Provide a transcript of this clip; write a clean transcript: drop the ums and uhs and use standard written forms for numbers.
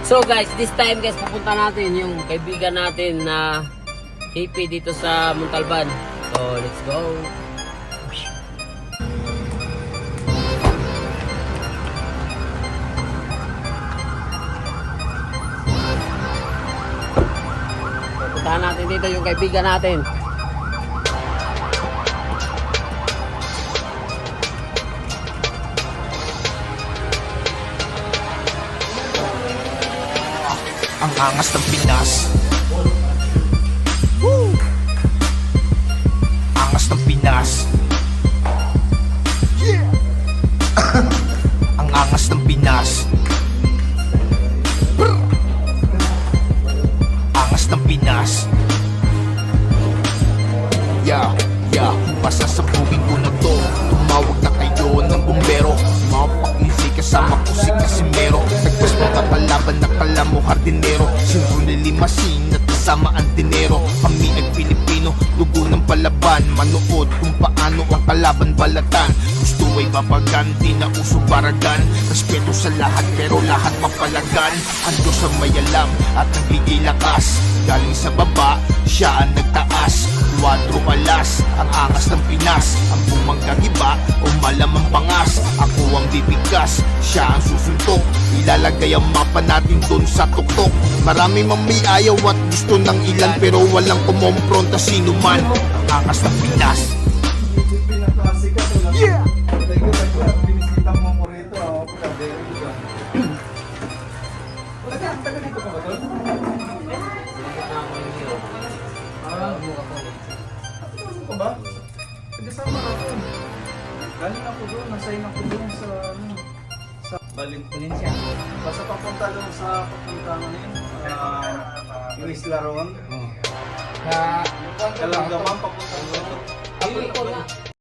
So guys, this time guys, pupunta natin yung kaibigan natin na KP dito sa Montalban. So let's go. Puntahan natin dito yung kaibigan natin. Ang angas ng Pinas. Woo! Angas ng Pinas. Yeah! Ang angas ng Pinas. Brr! Angas ng Pinas. Yeah, yeah. Pasasabugin ko na to. Tumawag na kayo ng bumbero. Mapakisi kasama ko si Casimero. Nagpas mo ka kalaban na kala mo hardinero. Siyempre nilimasin at kasama ang dinero. Kami ay Pilipino, dugo ng palaban. Manood kung paano ang kalaban balatan. Gusto ay babagan, di na uso baragan. Respeto sa lahat pero lahat mapalagan. Ang Diyos ang may alam at nagbigay lakas. Galing sa baba, siya ang nagtaas. Kuwadro alas, ang angas ng Pinas. Ang bumanggagiba o malamang pangas. Ako ang bibigkas, siya ang susuntok. Ilalagay ang mapa natin dun sa tuktok. Marami mang may ayaw at gusto ng ilan, pero walang kumompronta sino man. Ang angas ng Pinas. Yeah! Ano ba? Kasama ako. Galing ako doon, nasign ako doon sa Valencia. Basta papunta doon sa papunta ngayon. Yung Isla Ron. Kalanggaman papunta doon.